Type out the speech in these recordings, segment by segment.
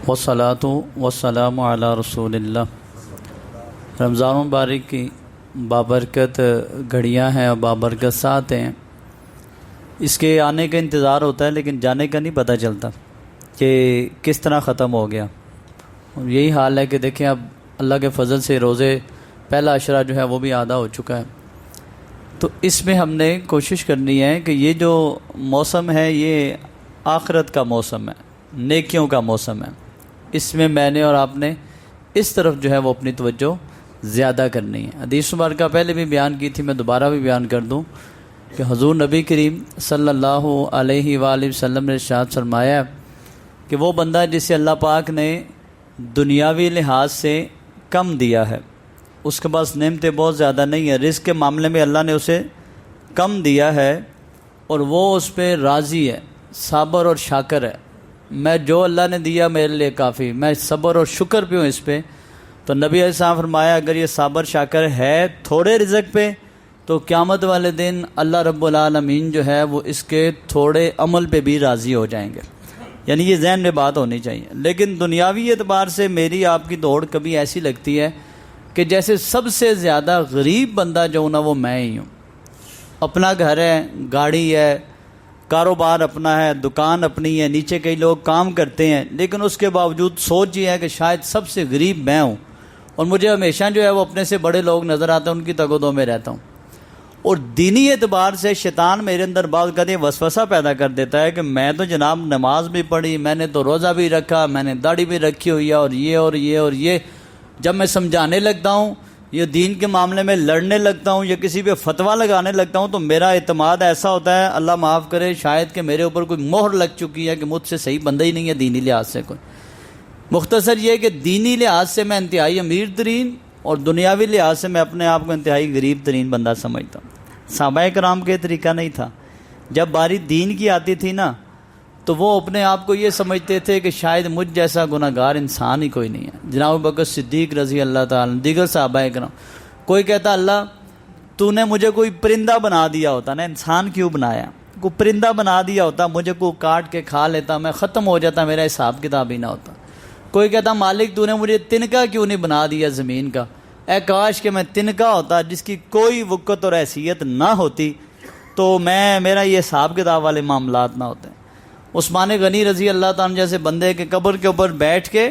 والصلاۃ والسلام علی رسول اللہ۔ رمضان مبارک کی بابرکت گھڑیاں ہیں اور بابرکت ساتھ ہیں۔ اس کے آنے کا انتظار ہوتا ہے لیکن جانے کا نہیں پتہ چلتا کہ کس طرح ختم ہو گیا۔ اور یہی حال ہے کہ دیکھیں اب اللہ کے فضل سے روزے پہلا عشرہ جو ہے وہ بھی آدھا ہو چکا ہے۔ تو اس میں ہم نے کوشش کرنی ہے کہ یہ جو موسم ہے یہ آخرت کا موسم ہے، نیکیوں کا موسم ہے۔ اس میں میں نے اور آپ نے اس طرف جو ہے وہ اپنی توجہ زیادہ کرنی ہے۔ حدیث مبارکہ پہلے بھی بیان کی تھی، میں دوبارہ بھی بیان کر دوں کہ حضور نبی کریم صلی اللہ علیہ وآلہ وسلم نے ارشاد فرمایا کہ وہ بندہ جسے اللہ پاک نے دنیاوی لحاظ سے کم دیا ہے، اس کے پاس نعمتیں بہت زیادہ نہیں ہیں، رزق کے معاملے میں اللہ نے اسے کم دیا ہے اور وہ اس پہ راضی ہے، صابر اور شاکر ہے، میں جو اللہ نے دیا میرے لیے کافی، میں صبر اور شکر پہ ہوں اس پہ۔ تو نبی علیہ السلام فرمایا اگر یہ صابر شاکر ہے تھوڑے رزق پہ تو قیامت والے دن اللہ رب العالمین جو ہے وہ اس کے تھوڑے عمل پہ بھی راضی ہو جائیں گے۔ یعنی یہ ذہن میں بات ہونی چاہیے۔ لیکن دنیاوی اعتبار سے میری آپ کی دوڑ کبھی ایسی لگتی ہے کہ جیسے سب سے زیادہ غریب بندہ جو ہوں نا وہ میں ہی ہوں۔ اپنا گھر ہے، گاڑی ہے، کاروبار اپنا ہے، دکان اپنی ہے، نیچے کئی لوگ کام کرتے ہیں، لیکن اس کے باوجود سوچ یہ ہے کہ شاید سب سے غریب میں ہوں اور مجھے ہمیشہ جو ہے وہ اپنے سے بڑے لوگ نظر آتے ہیں، ان کی تگودوں میں رہتا ہوں۔ اور دینی اعتبار سے شیطان میرے اندر بعض کدے وسوسہ پیدا کر دیتا ہے کہ میں تو جناب نماز بھی پڑھی، میں نے تو روزہ بھی رکھا، میں نے داڑھی بھی رکھی ہوئی ہے، اور یہ اور یہ اور یہ۔ جب میں سمجھانے لگتا ہوں، یہ دین کے معاملے میں لڑنے لگتا ہوں یا کسی پہ فتویٰ لگانے لگتا ہوں تو میرا اعتماد ایسا ہوتا ہے، اللہ معاف کرے، شاید کہ میرے اوپر کوئی مہر لگ چکی ہے کہ مجھ سے صحیح بندہ ہی نہیں ہے دینی لحاظ سے کوئی۔ مختصر یہ کہ دینی لحاظ سے میں انتہائی امیر ترین اور دنیاوی لحاظ سے میں اپنے آپ کو انتہائی غریب ترین بندہ سمجھتا ہوں۔ صحابہ کرام کے طریقہ نہیں تھا۔ جب باری دین کی آتی تھی نا تو وہ اپنے آپ کو یہ سمجھتے تھے کہ شاید مجھ جیسا گناہ گار انسان ہی کوئی نہیں ہے۔ جناب ابوبکر صدیق رضی اللہ تعالیٰ، دیگر صحابہ کرام، کوئی کہتا اللہ تو نے مجھے کوئی پرندہ بنا دیا ہوتا نا، انسان کیوں بنایا؟ کوئی پرندہ بنا دیا ہوتا، مجھے کوئی کاٹ کے کھا لیتا، میں ختم ہو جاتا، میرا حساب کتاب ہی نہ ہوتا۔ کوئی کہتا مالک تو نے مجھے تنکا کیوں نہیں بنا دیا زمین کا، اے کاش کہ میں تنکا ہوتا جس کی کوئی وقت اور حیثیت نہ ہوتی تو میرا یہ حساب کتاب والے معاملات نہ ہوتے۔ عثمان غنی رضی اللہ تعالیٰ جیسے بندے کے قبر کے اوپر بیٹھ کے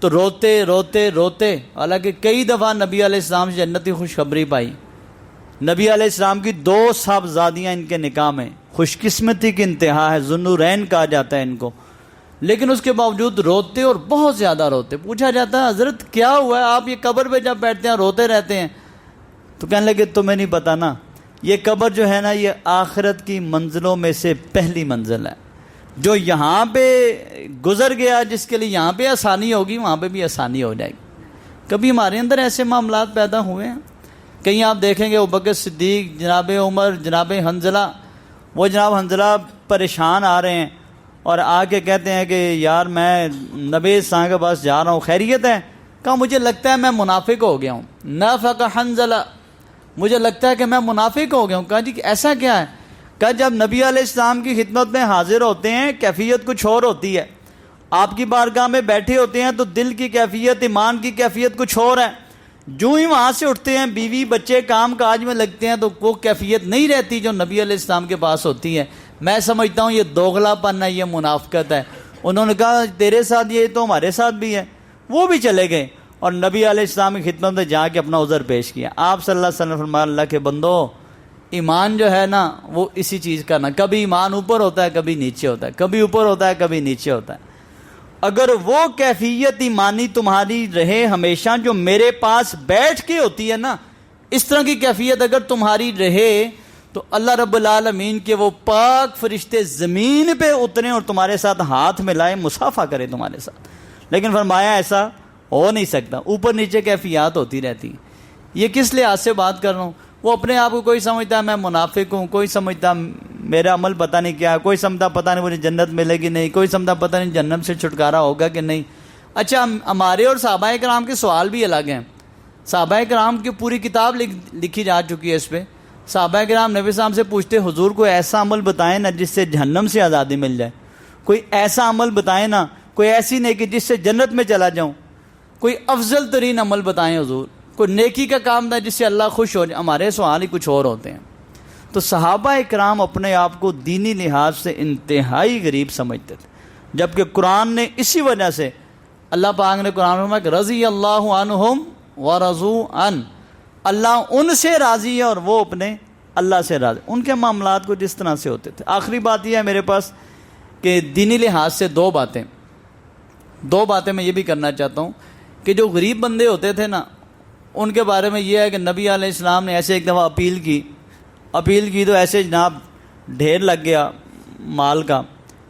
تو روتے روتے روتے، حالانکہ کئی دفعہ نبی علیہ السلام سے جنت کی خوشخبری پائی، نبی علیہ السلام کی 2 صاحبزادیاں ان کے نکاح میں، خوش قسمتی کی انتہا ہے، ذوالنورین کہا جاتا ہے ان کو، لیکن اس کے باوجود روتے اور بہت زیادہ روتے۔ پوچھا جاتا ہے حضرت کیا ہوا ہے، آپ یہ قبر پہ جب بیٹھتے ہیں روتے رہتے ہیں؟ تو کہنے لگے تمہیں نہیں پتا نا، یہ قبر جو ہے نا یہ آخرت کی منزلوں میں سے پہلی منزل ہے۔ جو یہاں پہ گزر گیا، جس کے لیے یہاں پہ آسانی ہوگی وہاں پہ بھی آسانی ہو جائے گی۔ کبھی ہمارے اندر ایسے معاملات پیدا ہوئے ہیں؟ کہیں آپ دیکھیں گے ابوبکر صدیق، جناب عمر، جناب حنظلہ، وہ جناب حنظلہ پریشان آ رہے ہیں اور آ کے کہتے ہیں کہ یار میں نبی صاحب کے پاس جا رہا ہوں، خیریت ہے؟ کہا مجھے لگتا ہے میں منافق ہو گیا ہوں۔ نافق حنظلہ، مجھے لگتا ہے کہ میں منافق ہو گیا ہوں۔ کہا جی ایسا کیا ہے؟ کہ جب نبی علیہ السلام کی خدمت میں حاضر ہوتے ہیں کیفیت کچھ اور ہوتی ہے، آپ کی بارگاہ میں بیٹھے ہوتے ہیں تو دل کی کیفیت، ایمان کی کیفیت کچھ اور ہے، جو ہی وہاں سے اٹھتے ہیں بیوی بچے کام کاج میں لگتے ہیں تو وہ کیفیت نہیں رہتی جو نبی علیہ السلام کے پاس ہوتی ہے۔ میں سمجھتا ہوں یہ دوغلا پن ہے، یہ منافقت ہے۔ انہوں نے کہا تیرے ساتھ یہ تو ہمارے ساتھ بھی ہے۔ وہ بھی چلے گئے اور نبی علیہ السلام کی خدمت میں جا کے اپنا عذر پیش کیا۔ آپ صلی اللہ علیہ وسلم فرمایا اللہ کے بندو، ایمان جو ہے نا وہ اسی چیز کا نا، کبھی ایمان اوپر ہوتا ہے کبھی نیچے ہوتا ہے، کبھی اوپر ہوتا ہے کبھی نیچے ہوتا ہے۔ اگر وہ کیفیت ایمانی تمہاری رہے ہمیشہ جو میرے پاس بیٹھ کے ہوتی ہے نا، اس طرح کی کیفیت اگر تمہاری رہے تو اللہ رب العالمین کے وہ پاک فرشتے زمین پہ اتریں اور تمہارے ساتھ ہاتھ ملائیں، مصافحہ کریں تمہارے ساتھ۔ لیکن فرمایا ایسا ہو نہیں سکتا، اوپر نیچے کیفیات ہوتی رہتی ہیں۔ یہ کس لحاظ سے بات کر رہا ہوں؟ وہ اپنے آپ کو کوئی سمجھتا ہے میں منافق ہوں، کوئی سمجھتا میرا عمل پتہ نہیں کیا ہے، کوئی سمجھتا پتہ نہیں مجھے جنت ملے گی نہیں، کوئی سمجھتا پتہ نہیں جہنم سے چھٹکارا ہوگا کہ نہیں۔ اچھا ہمارے اور صحابہ کرام کے سوال بھی الگ ہیں۔ صحابہ کرام کی پوری کتاب لکھی جا چکی ہے اس پہ۔ صحابہ کرام نبی صاحب سے پوچھتے حضور کوئی ایسا عمل بتائیں نا جس سے جہنم سے آزادی مل جائے، کوئی ایسا عمل بتائیں نا کوئی ایسی نیکی جس سے جنت میں چلا جاؤں، کوئی افضل ترین عمل بتائیں حضور، کوئی نیکی کا کام تھا جس سے اللہ خوش ہو جائے۔ ہمارے سوال ہی کچھ اور ہوتے ہیں۔ تو صحابہ اکرام اپنے آپ کو دینی لحاظ سے انتہائی غریب سمجھتے تھے، جبکہ قرآن نے اسی وجہ سے، اللہ پاک نے قرآن میں فرمایا کہ رضی اللہ عنہم ورضوا عنہ، اللہ ان سے راضی ہے اور وہ اپنے اللہ سے راضی۔ ان کے معاملات کو جس طرح سے ہوتے تھے۔ آخری بات یہ ہے میرے پاس کہ دینی لحاظ سے دو باتیں میں یہ بھی کرنا چاہتا ہوں کہ جو غریب بندے ہوتے تھے نا، ان کے بارے میں یہ ہے کہ نبی علیہ السلام نے ایسے ایک دفعہ اپیل کی تو ایسے جناب ڈھیر لگ گیا مال کا۔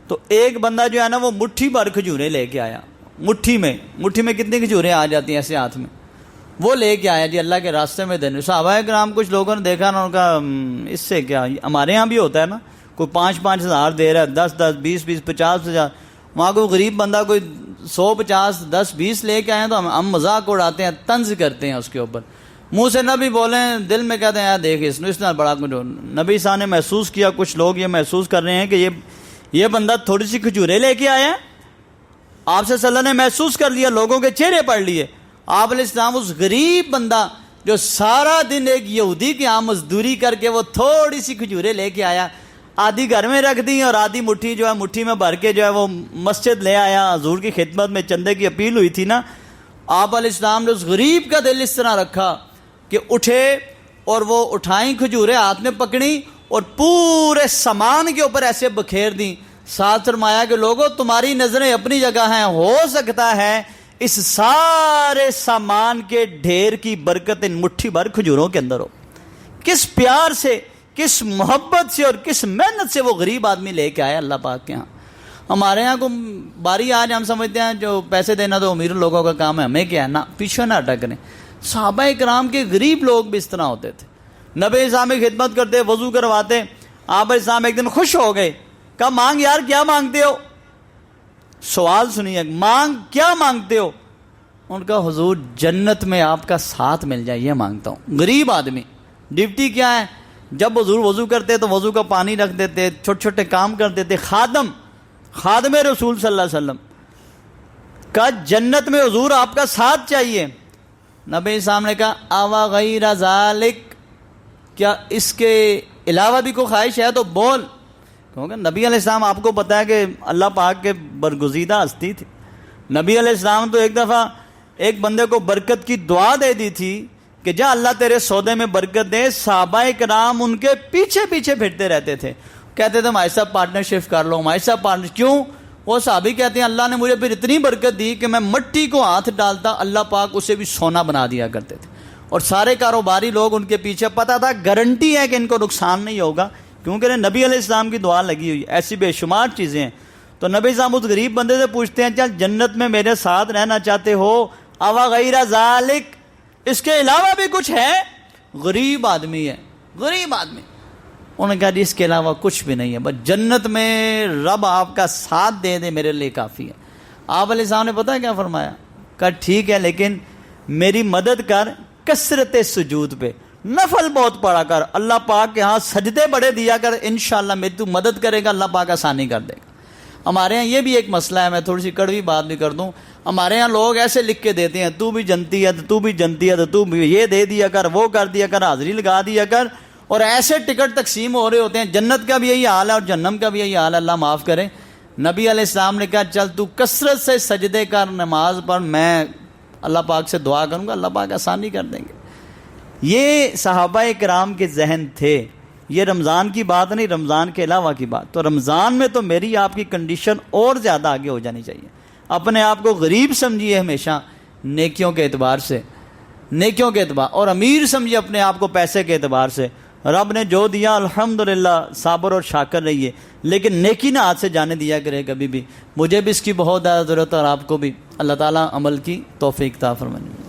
تو ایک بندہ جو ہے نا وہ مٹھی بھر کھجوریں لے کے آیا، مٹھی میں کتنی کھجوریں آ جاتی ہیں ایسے ہاتھ میں، وہ لے کے آیا جی اللہ کے راستے میں دینے۔ صحابہ کرام کچھ لوگوں نے دیکھا نا، ان کا اس سے کیا، ہمارے ہاں بھی ہوتا ہے نا، کوئی 5-5 ہزار دے رہا ہے، 10-10 20-20 50 ہزار، وہاں کوئی غریب بندہ کوئی 100-50 10-20 لے کے آئے تو ہم مذاق اڑاتے ہیں، طنز کرتے ہیں اس کے اوپر، منہ سے نہ بھی بولیں، دل میں کہتے ہیں دیکھ اس نے بڑا کچھ۔ نبی صاحب نے محسوس کیا، کچھ لوگ یہ محسوس کر رہے ہیں کہ یہ بندہ تھوڑی سی کھجوریں لے کے آیا ہے۔ آپ سے صلی اللہ نے محسوس کر لیا، لوگوں کے چہرے پڑھ لیے۔ آپ علیہ السلام اس غریب بندہ جو سارا دن ایک یہودی کے یہاں مزدوری کر کے وہ تھوڑی سی کھجوریں لے کے آیا، آدھی گھر میں رکھ دی اور آدھی مٹھی میں بھر کے جو ہے وہ مسجد لے آیا۔ حضور کی خدمت میں چندے کی اپیل ہوئی تھی نا، آپ علیہ السلام نے اس غریب کا دل اس طرح رکھا کہ اٹھے اور وہ اٹھائیں کھجوریں ہاتھ میں پکڑی اور پورے سامان کے اوپر ایسے بکھیر دیں۔ ساتھ فرمایا کہ لوگوں تمہاری نظریں اپنی جگہ ہیں، ہو سکتا ہے اس سارے سامان کے ڈھیر کی برکت ان مٹھی بھر کھجوروں کے اندر ہو۔ کس پیار سے، کس محبت سے اور کس محنت سے وہ غریب آدمی لے کے آیا اللہ پاک کے ہاں۔ ہمارے ہاں کو باری آج ہم سمجھتے ہیں جو پیسے دینا تو امیر لوگوں کا کام ہے، ہمیں کیا ہے، نہ پیچھے نہ ہٹا کریں۔ صحابہ کرام کے غریب لوگ بھی اس طرح ہوتے تھے، نبی اسلام کی خدمت کرتے، وضو کرواتے۔ آپ اسلام ایک دن خوش ہو گئے، کہا مانگ یار کیا مانگتے ہو؟ سوال سنیے، کیا مانگتے ہو؟ ان کا حضور جنت میں آپ کا ساتھ مل جائے یہ مانگتا ہوں۔ غریب آدمی، ڈیوٹی کیا ہے؟ جب حضور وضو کرتے تو وضو کا پانی رکھ دیتے، چھوٹے چھوٹے کام کرتے تھے، خادم رسول صلی اللہ علیہ وسلم کا جنت میں حضور آپ کا ساتھ چاہیے۔ نبی صاحب نے کہا آوا غیر ذالک، کیا اس کے علاوہ بھی کوئی خواہش ہے تو بول، کیونکہ نبی علیہ السلام آپ کو پتا ہے کہ اللہ پاک کے برگزیدہ ہستی تھی۔ نبی علیہ السلام تو ایک دفعہ ایک بندے کو برکت کی دعا دے دی تھی کہ جا اللہ تیرے سودے میں برکت دے۔ صحابہ کرام ان کے پیچھے پھرتے رہتے تھے، کہتے تھے ہمارے ساتھ پارٹنرشپ کر لو، ہمارے ساتھ پارٹنر۔ کیوں؟ وہ صحابی کہتے ہیں اللہ نے مجھے پھر اتنی برکت دی کہ میں مٹی کو ہاتھ ڈالتا اللہ پاک اسے بھی سونا بنا دیا کرتے تھے، اور سارے کاروباری لوگ ان کے پیچھے، پتا تھا گارنٹی ہے کہ ان کو نقصان نہیں ہوگا کیونکہ نبی علیہ السلام کی دعا لگی ہوئی۔ ایسی بے شمار چیزیں ہیں۔ تو نبی صاحب اس غریب بندے سے پوچھتے ہیں چل جنت میں میرے ساتھ رہنا چاہتے ہو؟ اوا غیر ذالک، اس کے علاوہ بھی کچھ ہے؟ غریب آدمی ہے، غریب آدمی۔ انہوں نے کہا جی اس کے علاوہ کچھ بھی نہیں ہے، بس جنت میں رب آپ کا ساتھ دے دے میرے لیے کافی ہے۔ آپ علیہ السلام نے پتہ ہے کیا فرمایا؟ کہا ٹھیک ہے لیکن میری مدد کر کثرت سجود پہ، نفل بہت پڑا کر، اللہ پاک کے ہاں سجدے بڑے دیا کر، انشاءاللہ میری تو مدد کرے گا، اللہ پاک آسانی کر دے گا۔ ہمارے ہاں یہ بھی ایک مسئلہ ہے، میں تھوڑی سی کڑوی بات بھی کر دوں، ہمارے ہاں لوگ ایسے لکھ کے دیتے ہیں تو بھی جنتی ہے، تو بھی جنتی ہے، تو بھی یہ دے دیا کر، وہ کر دیا کر، حاضری لگا دیا کر، اور ایسے ٹکٹ تقسیم ہو رہے ہوتے ہیں۔ جنت کا بھی یہی حال ہے اور جہنم کا بھی یہی حال ہے، اللہ معاف کرے۔ نبی علیہ السلام نے کہا چل تو کثرت سے سجدے کر، نماز پڑھ، میں اللہ پاک سے دعا کروں گا، اللہ پاک آسانی کر دیں گے۔ یہ صحابہ کرام کے ذہن تھے۔ یہ رمضان کی بات نہیں، رمضان کے علاوہ کی بات۔ تو رمضان میں تو میری آپ کی کنڈیشن اور زیادہ آگے ہو جانی چاہیے۔ اپنے آپ کو غریب سمجھیے ہمیشہ نیکیوں کے اعتبار سے، نیکیوں کے اعتبار، اور امیر سمجھیے اپنے آپ کو پیسے کے اعتبار سے۔ رب نے جو دیا الحمدللہ صابر اور شاکر رہیے، لیکن نیکی نہ ہاتھ سے جانے دیا کرے کبھی بھی۔ مجھے بھی اس کی بہت زیادہ ضرورت ہے اور آپ کو بھی۔ اللہ تعالیٰ عمل کی توفیق عطا فرمائے۔